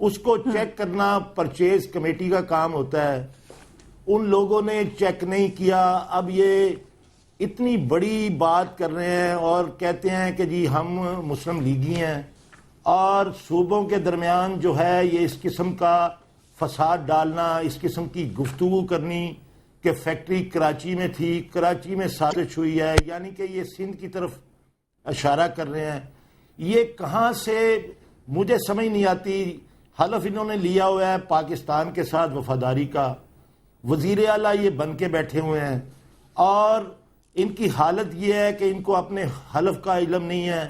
اس کو چیک کرنا purchase committee کا کام ہوتا ہے. ان لوگوں نے چیک نہیں کیا. اب یہ اتنی بڑی بات کر رہے ہیں اور کہتے ہیں کہ جی ہم مسلم لیگی ہیں اور صوبوں کے درمیان جو ہے یہ اس قسم کا فساد ڈالنا, اس قسم کی گفتگو کرنی کہ فیکٹری کراچی میں تھی, کراچی میں سازش ہوئی ہے, یعنی کہ یہ سندھ کی طرف اشارہ کر رہے ہیں. یہ کہاں سے مجھے سمجھ نہیں آتی. حلف انہوں نے لیا ہوا ہے پاکستان کے ساتھ وفاداری کا, وزیر اعلیٰ یہ بن کے بیٹھے ہوئے ہیں اور ان کی حالت یہ ہے کہ ان کو اپنے حلف کا علم نہیں ہے.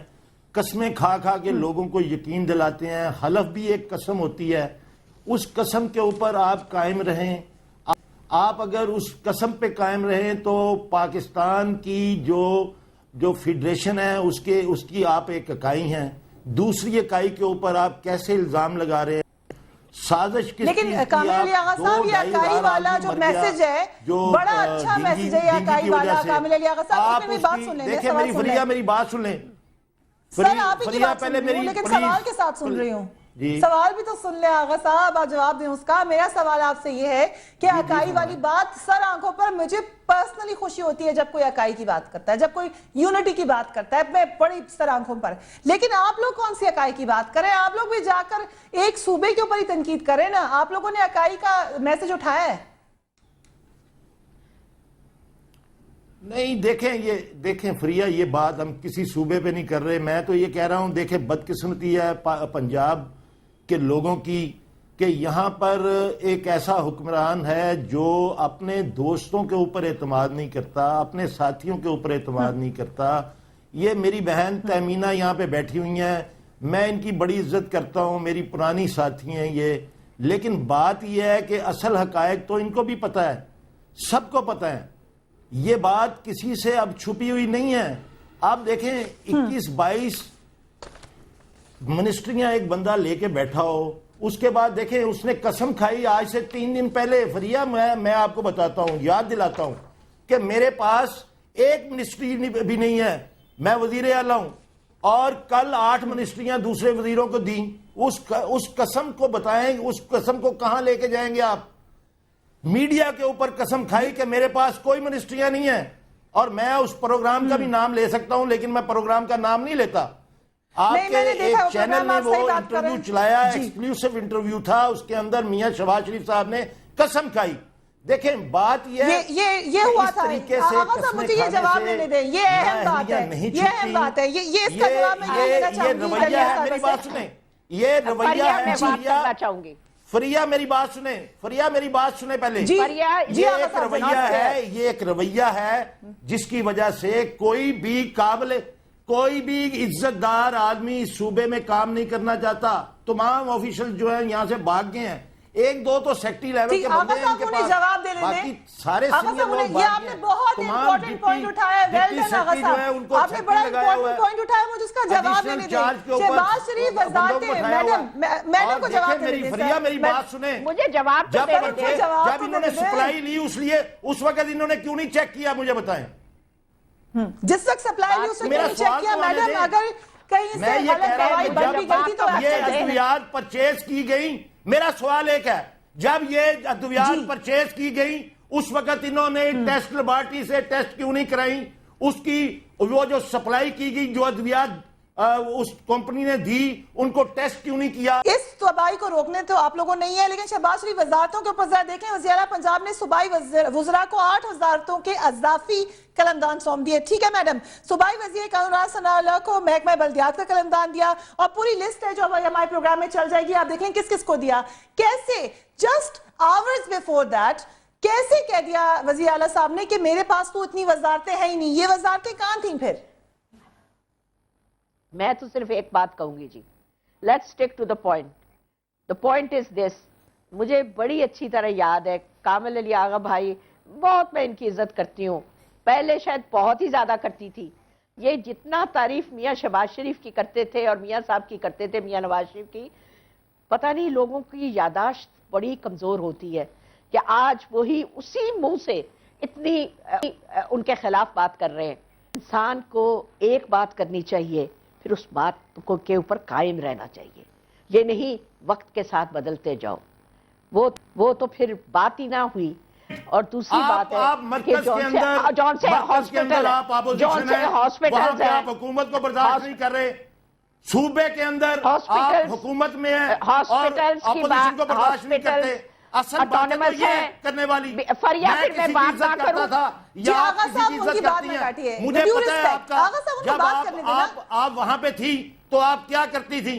قسمیں کھا کھا کے لوگوں کو یقین دلاتے ہیں. حلف بھی ایک قسم ہوتی ہے, اس قسم کے اوپر آپ قائم رہیں. آپ اگر اس قسم پہ قائم رہیں تو پاکستان کی جو فیڈریشن ہے اس کی آپ ایک اکائی ہیں, دوسری اکائی کے اوپر آپ کیسے الزام لگا رہے ہیں؟ سازش کس لیکن کامل علی آغا صاحب یہ اکائی والا جو میسج ہے بڑا اچھا میسج ہے. یہ اکائی والا کامل علی آغا صاحب اس میں بات سن لیں. دیکھیں میری فریہ میری بات سن لیں. سر آپ ہی کی بات سن رہی ہوں لیکن سوال کے ساتھ سن رہی ہوں. سوال بھی تو سن لیں آغا صاحب, آپ جواب دیں اس کا. میرا سوال آپ سے یہ ہے کہ اکائی والی بات, سر آنکھوں پر مجھے پرسنلی خوشی ہوتی ہے جب کوئی اکائی کی بات کرتا ہے, جب کوئی یونٹی کی بات کرتا ہے, میں بڑی سر آنکھوں پر. لیکن آپ لوگ کون سی اکائی کی بات کریں؟ آپ لوگ بھی جا کر ایک صوبے کے اوپر ہی تنقید کریں نا. آپ لوگوں نے اکائی کا میسج اٹھایا ہے؟ نہیں, دیکھیں فریہ, یہ بات ہم کسی صوبے پہ نہیں کر رہے. میں تو یہ کہہ رہا ہوں دیکھیں بدقسمتی ہے پنجاب کے لوگوں کی کہ یہاں پر ایک ایسا حکمران ہے جو اپنے دوستوں کے اوپر اعتماد نہیں کرتا, اپنے ساتھیوں کے اوپر اعتماد نہیں کرتا. یہ میری بہن تہمینہ یہاں پہ بیٹھی ہوئی ہیں, میں ان کی بڑی عزت کرتا ہوں, میری پرانی ساتھی ہیں یہ. لیکن بات یہ ہے کہ اصل حقائق تو ان کو بھی پتہ ہے, سب کو پتہ ہے. یہ بات کسی سے اب چھپی ہوئی نہیں ہے. آپ دیکھیں 21-22 منسٹریاں ایک بندہ لے کے بیٹھا ہو, اس کے بعد دیکھیں اس نے قسم کھائی آج سے 3 دن پہلے. فریہ میں آپ کو بتاتا ہوں, یاد دلاتا ہوں کہ میرے پاس ایک منسٹری بھی نہیں ہے, میں وزیر اعلیٰ ہوں, اور کل 8 منسٹریاں دوسرے وزیروں کو دیں. اس قسم کو بتائیں, اس قسم کو کہاں لے کے جائیں گے آپ؟ میڈیا کے اوپر قسم کھائی کہ میرے پاس کوئی منسٹریاں نہیں ہیں, اور میں اس پروگرام کا بھی نام لے سکتا ہوں لیکن میں پروگرام کا نام نہیں لیتا. آپ کے ایک چینل میں وہ انٹرویو چلایا, ایکسکلوسیو انٹرویو تھا, اس کے اندر میاں شہباز شریف صاحب نے قسم کھائی. دیکھیں بات یہ ہوا تھا. آغا صاحب مجھے یہ جواب دینے دیں, یہ اہم بات ہے, یہ اہم بات ہے, یہ اس کا جواب میں یہ لینا چاہوں گی. رویہ ہے, میری بات سنیں, یہ رویہ ہے. فریہ میری بات سنیں, فریہ میری بات سنیں پہلے. یہ ایک رویہ ہے, یہ ایک رویہ ہے جس کی وجہ سے کوئی بھی عزت دار آدمی اس صوبے میں کام نہیں کرنا چاہتا. تمام آفیشل جو ہیں یہاں سے بھاگ گئے ہیں, 1-2 تو سیکٹری لیول کے بندے ہیں ان کے پاس, باقی سارے سینئر لوگ بھاگ گئے ہیں. بہت امپورٹنٹ پوائنٹ اٹھایا ہے, ویل ڈن آغا صاحب, آپ نے بڑا امپورٹنٹ پوائنٹ اٹھایا, مجھے اس کا جواب دینے دیں. شہباز شریف وزارتیں, میڈم کو جواب دینے دیں. فریہ میری بات سنیں, مجھے جواب جب انہوں نے سپلائی لی اس وقت انہوں نے کیوں نہیں چیک کیا, مجھے بتائیں. جس وقت سپلائی لی اس وقت کیوں نہیں چیک کیا میڈم؟ اگر کہیں سے غلط دوائی بن بھی گئی تھی تو یہ ادویات پرچیز کی گئی. میرا سوال ایک ہے, جب یہ ادویات پرچیز کی گئی اس وقت انہوں نے ٹیسٹ لیبارٹری سے ٹیسٹ کیوں نہیں کرائی؟ اس کی وہ جو سپلائی کی گئی جو ادویات اس کمپنی نے دی ان کو ٹیسٹ کیوں نہیں کیا؟ اس تباہی کو روکنے تو آپ لوگوں نہیں ہے, لیکن شہباز شریف وزارتوں کے اوپر ذرا دیکھیں. وزیر اعلیٰ پنجاب نے صوبائی وزراء کو 8 وزارتوں کے اضافی قلمدان سونپ دیے. ٹھیک ہے میڈم, صوبائی وزیر قانون ثناء کو محکمہ بلدیات کا قلمدان دیا, اور پوری لسٹ ہے جو ہمارے پروگرام میں چل جائے گی. آپ دیکھیں کس کس کو دیا, کیسے جسٹ آورز بیفور دیٹ کیسے کہہ دیا وزیر اعلیٰ صاحب نے کہ میرے پاس تو اتنی وزارتیں ہیں ہی نہیں. یہ وزارتیں کہاں تھیں پھر؟ میں تو صرف ایک بات کہوں گی جی, let's stick to the point. The point is this, مجھے بڑی اچھی طرح یاد ہے کامل علی آغا بھائی, بہت میں ان کی عزت کرتی ہوں, پہلے شاید بہت ہی زیادہ کرتی تھی. یہ جتنا تعریف میاں شہباز شریف کی کرتے تھے اور میاں صاحب کی کرتے تھے, میاں نواز شریف کی, پتہ نہیں لوگوں کی یاداشت بڑی کمزور ہوتی ہے کہ آج وہی اسی منہ سے اتنی ان کے خلاف بات کر رہے ہیں. انسان کو ایک بات کرنی چاہیے, پھر اس بات کے اوپر قائم رہنا چاہیے. یہ نہیں وقت کے ساتھ بدلتے جاؤ، وہ تو پھر بات ہی نہ ہوئی. اور دوسری بات ہے کہ جون سے ہاسپٹل آپ حکومت کو برداشت نہیں کر رہے، صوبے کے اندر آپ حکومت میں ہیں اور اپوزیشن کو برداشت نہیں کرتے. اصل بات تو یہ کرنے والی میں کسی کی عزت کرتا تھا یا آپ کسی کی عزت کرتی ہیں. مجھے پتا ہے آپ کا، جب آپ وہاں پہ تھی تو آپ کیا کرتی تھی.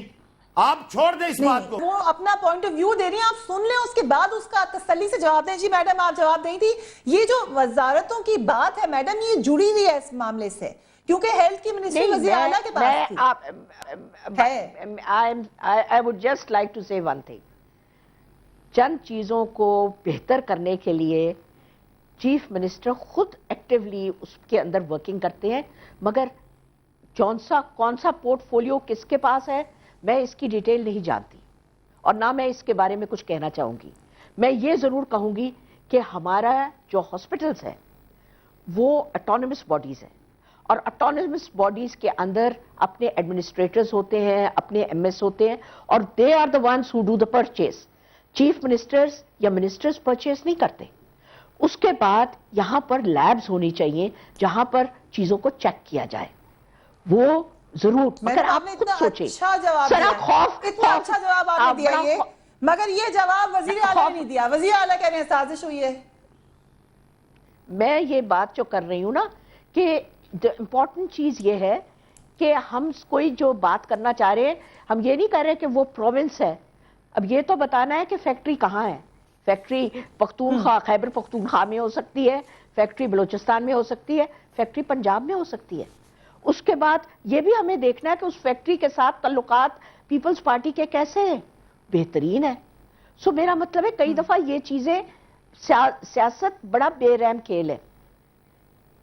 آپ چھوڑ دیں اس بات کو. وہ اپنا پوائنٹ آف ویو دے رہی ہیں، آپ سن لیں، اس کے بعد اس کا تسلی سے جواب دیں. جی میڈم آپ جواب دیں تھی. یہ جو وزارتوں کی بات ہے میڈم، یہ جڑی ہوئی ہے اس معاملے سے، کیونکہ ہیلتھ کی منسٹری وزیر اعلیٰ کے پاس تھی. I would just like to say one thing. چند چیزوں کو بہتر کرنے کے لیے چیف منسٹر خود ایکٹیولی اس کے اندر ورکنگ کرتے ہیں، مگر کون سا پورٹ فولیو کس کے پاس ہے میں اس کی ڈیٹیل نہیں جانتی، اور نہ میں اس کے بارے میں کچھ کہنا چاہوں گی. میں یہ ضرور کہوں گی کہ ہمارا جو ہاسپٹلس ہے وہ اٹانومس باڈیز ہیں، اور اٹانومس باڈیز کے اندر اپنے ایڈمنسٹریٹرز ہوتے ہیں، اپنے ایم ایس ہوتے ہیں، اور they are the ones who do the purchase. Chief ministers یا منسٹرز پرچیز نہیں کرتے. اس کے بعد یہاں پر لیبز ہونی چاہیے جہاں پر چیزوں کو چیک کیا جائے، وہ ضرور. مگر آپ خود سوچیں، اتنا اچھا جواب آپ نے دیا یہ، مگر یہ جواب وزیر اعلیٰ نے نہیں دیا. وزیر اعلیٰ کہہ رہے ہیں سازش ہوئی ہے. میں یہ بات جو کر رہی ہوں نا کہ امپورٹنٹ چیز یہ ہے کہ ہم کوئی جو بات کرنا چاہ رہے ہیں، ہم یہ نہیں کر رہے کہ وہ پروونس ہے. اب یہ تو بتانا ہے کہ فیکٹری کہاں ہے. فیکٹری پختونخوا، خیبر پختونخوا میں ہو سکتی ہے، فیکٹری بلوچستان میں ہو سکتی ہے، فیکٹری پنجاب میں ہو سکتی ہے. اس کے بعد یہ بھی ہمیں دیکھنا ہے کہ اس فیکٹری کے ساتھ تعلقات پیپلز پارٹی کے کیسے ہیں. بہترین ہے. سو میرا مطلب ہے کئی دفعہ یہ چیزیں سیاست بڑا بے رحم کھیل ہے.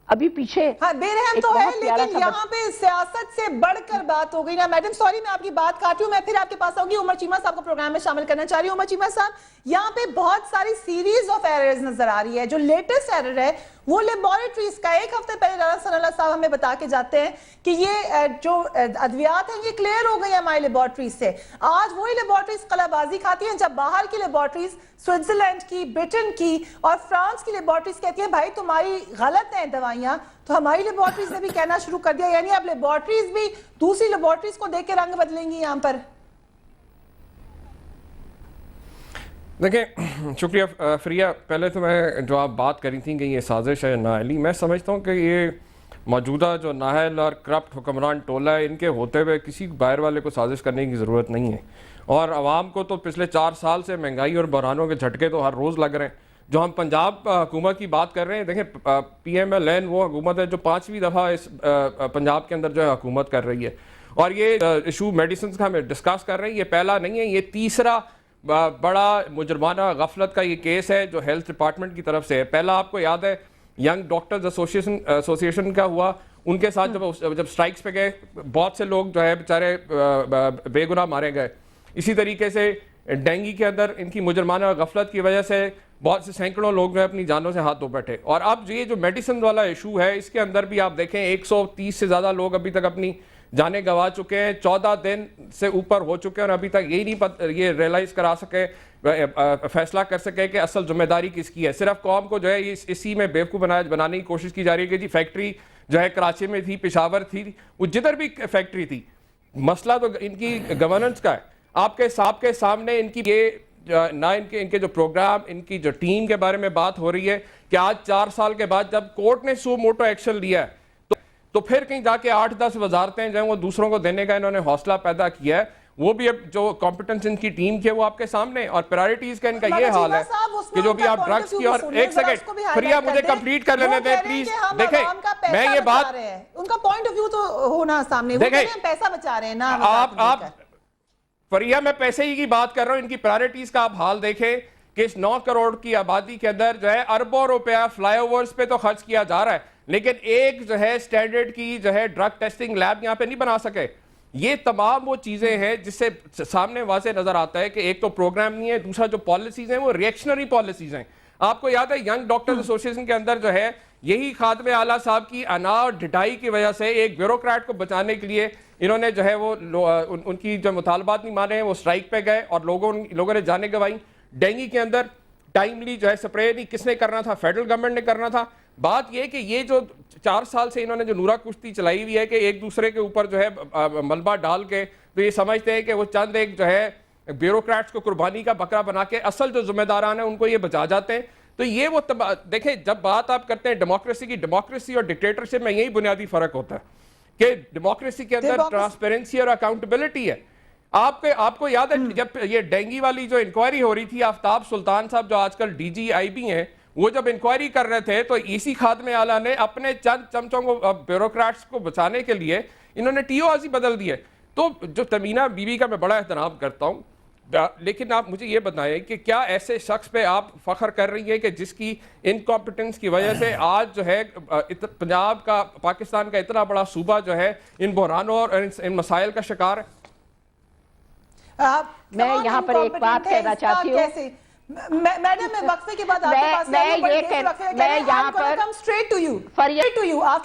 ابھی پیچھے بے رحم تو ہے، لیکن یہاں پہ سیاست سے بڑھ کر بات ہو گئی نا. میڈم سوری میں آپ کی بات کاٹی ہوں، میں پھر آپ کے پاس آؤں گی. عمر چیمہ صاحب کو پروگرام میں شامل کرنا چاہ رہی ہوں. عمر چیمہ صاحب، یہاں پہ بہت ساری سیریز آف ایررز نظر آ رہی ہے. جو لیٹسٹ ایرر ہے وہ لیبارٹریز کا. ایک ہفتے پہلے رانا ثناء اللہ صاحب ہمیں بتا کے جاتے ہیں کہ یہ جو ادویات ہیں یہ کلیئر ہو گئی ہیں ہماری لیبارٹریز سے. آج وہی لیبارٹریز قلع بازی کھاتی ہیں جب باہر کی لیبارٹریز سوئٹزرلینڈ کی، برٹن کی اور فرانس کی لیبارٹریز کہتی ہیں بھائی تمہاری غلط ہیں دوائیاں. تو ہماری لیبارٹریز نے بھی کہنا شروع کر دیا، یعنی اب لیبارٹریز بھی دوسری لیبارٹریز کو دیکھ کے رنگ بدلیں گی یہاں پر. دیکھیں شکریہ فریہ. پہلے تو میں جو آپ بات کری تھیں کہ یہ سازش ہے نااہلی، میں سمجھتا ہوں کہ یہ موجودہ جو نااہل اور کرپٹ حکمران ٹولہ ہے، ان کے ہوتے ہوئے کسی باہر والے کو سازش کرنے کی ضرورت نہیں ہے. اور عوام کو تو پچھلے 4 سال سے مہنگائی اور بحرانوں کے جھٹکے تو ہر روز لگ رہے ہیں. جو ہم پنجاب حکومت کی بات کر رہے ہیں، دیکھیں پی ایم ایل این وہ حکومت ہے جو 5ویں دفعہ اس پنجاب کے اندر جو ہے حکومت کر رہی ہے. اور یہ ایشو میڈیسنز کا ہم ڈسکس کر رہے ہیں، یہ پہلا نہیں ہے، یہ تیسرا بڑا مجرمانہ غفلت کا یہ کیس ہے جو ہیلتھ ڈپارٹمنٹ کی طرف سے ہے. پہلا آپ کو یاد ہے ینگ ڈاکٹرز ایسوسیشن کا ہوا، ان کے ساتھ جب سٹرائکس پہ گئے بہت سے لوگ جو ہے بیچارے بے گناہ مارے گئے. اسی طریقے سے ڈینگی کے اندر ان کی مجرمانہ غفلت کی وجہ سے بہت سے سینکڑوں لوگ جو ہے اپنی جانوں سے ہاتھ دھو بیٹھے. اور اب یہ جو میڈیسن والا ایشو ہے اس کے اندر بھی آپ دیکھیں 130 سے زیادہ لوگ ابھی تک اپنی جانیں گوا چکے ہیں. 14 دن سے اوپر ہو چکے ہیں اور ابھی تک یہی نہیں یہ ریلائز کرا سکے، فیصلہ کر سکے کہ اصل ذمہ داری کس کی ہے. صرف قوم کو جو ہے اسی میں بیوقوف بنانے کی کوشش کی جا رہی ہے کہ جی فیکٹری جو ہے کراچی میں تھی، پشاور تھی، وہ جدھر بھی فیکٹری تھی، مسئلہ تو ان کی گورننس کا ہے. آپ کے سامنے ان کی یہ نہ ان کے جو پروگرام، ان کی جو ٹیم کے بارے میں بات ہو رہی ہے کہ آج 4 سال کے بعد جب کورٹ نے سو موٹو ایکشن لیا ہے تو پھر کہیں جا کے 8-10 وزارتیں جو ہیں وہ دوسروں کو دینے کا انہوں نے حوصلہ پیدا کیا ہے. وہ بھی اب جو کمپٹنس ان کی ٹیم کی ہے وہ آپ کے سامنے، اور پرائرٹیز کا ان کا یہ حال ہے کہ جو بھی آپ ڈرگز کی. اور ایک سیکنڈ فریہ مجھے کمپلیٹ کر لینے دیں پلیز. دیکھیں میں یہ بات، ان کا پوائنٹ آف ویو تو ہونا سامنے، وہ کہتے ہیں پیسہ بچا رہے ہیں نا. آپ فریہ میں پیسے ہی کی بات کر رہا ہوں، ان کی پرائرٹیز کا آپ حال دیکھیں کہ اس 9 کروڑ کی آبادی کے اندر جو ہے اربوں روپیہ فلائی اوورز پہ تو خرچ کیا جا رہا ہے، لیکن ایک جو ہے سٹینڈرڈ کی جو ہے ڈرگ ٹیسٹنگ لیب یہاں پہ نہیں بنا سکے. یہ تمام وہ چیزیں ہیں جس سے سامنے واضح نظر آتا ہے کہ ایک تو پروگرام نہیں ہے، دوسرا جو پالیسیز ہیں وہ ریئیکشنری پالیسیز ہیں. آپ کو یاد ہے ینگ ڈاکٹرز ایسوسیشن کے اندر جو ہے یہی خادم اعلیٰ صاحب کی انا اور ڈھٹائی کی وجہ سے ایک بیوروکریٹ کو بچانے کے لیے انہوں نے جو ہے وہ ان کی جو مطالبات نہیں مانے ہیں وہ اسٹرائک پہ گئے اور لوگوں نے جانیں گنوائیں. ڈینگی کے اندر ٹائملی جو ہے سپرے نہیں کس نے کرنا تھا؟ فیڈرل گورنمنٹ نے کرنا تھا. بات یہ کہ یہ جو 4 سال سے انہوں نے جو نورا کشتی چلائی ہوئی ہے کہ ایک دوسرے کے اوپر جو ہے ملبہ ڈال کے تو یہ سمجھتے ہیں کہ وہ چند ایک جو ہے بیوروکریٹس کو قربانی کا بکرا بنا کے اصل جو ذمہ داران ہیں ان کو یہ بچا جاتے ہیں. تو یہ وہ دیکھیں جب بات آپ کرتے ہیں ڈیموکریسی کی، ڈیموکریسی اور ڈکٹیٹرشپ میں یہی بنیادی فرق ہوتا ہے کہ ڈیموکریسی کے اندر ٹرانسپیرنسی اور اکاؤنٹیبلٹی ہے. آپ کو یاد ہے جب یہ ڈینگی والی جو انکوائری ہو رہی تھی، آفتاب سلطان صاحب جو آج کل DGIB ہیں، وہ جب انکوائری کر رہے تھے تو اسی خادم اعلیٰ نے اپنے چند چمچوں کو بیوروکریٹس کو بچانے کے لیے انہوں نے TORs بدل دیے. تو جو تمینہ بی بی کا میں بڑا احترام کرتا ہوں، لیکن آپ مجھے یہ بتائیں کہ کیا ایسے شخص پہ آپ فخر کر رہی ہیں کہ جس کی انکمپیٹنس کی وجہ سے آج جو ہے پنجاب کا، پاکستان کا اتنا بڑا صوبہ جو ہے ان بحرانوں اور ان مسائل کا شکار ہے؟ میں یہاں پر ایک بات کہنا چاہتی ہوں میڈم، میں وقفے کے بعد آپ کے پاس میں یہاں پر آفٹر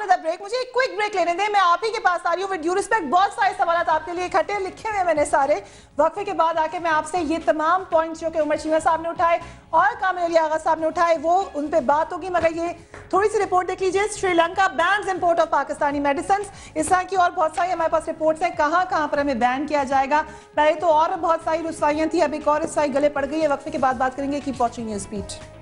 دا بریک مجھے ایک کوئک بریک لینے دیں. میں آپ ہی کے پاس آ رہی ہوں. ود ڈیو ریسپیکٹ بہت سارے سوالات آپ کے لیے اکٹھے لکھے ہوئے میں نے سارے. وقفے کے بعد آ کے میں آپ سے یہ تمام پوائنٹس جو کہ عمر چیمہ صاحب نے اٹھائے اور کامل علی آغا صاحب نے اٹھائے وہ ان پہ بات ہوگی. مگر یہ تھوڑی سی رپورٹ دیکھ لیجیے. Sri Lanka bans import of Pakistani medicines. اس طرح کی اور بہت ساری ہمارے پاس رپورٹس ہیں کہاں کہاں پر ہمیں بین کیا جائے گا. پہلے تو اور بہت ساری رسوائیاں تھیں، اب ایک اور رسوائی گلے پڑ گئی ہے. وقفے کے بعد بات کریں گے. Keep watching News bat.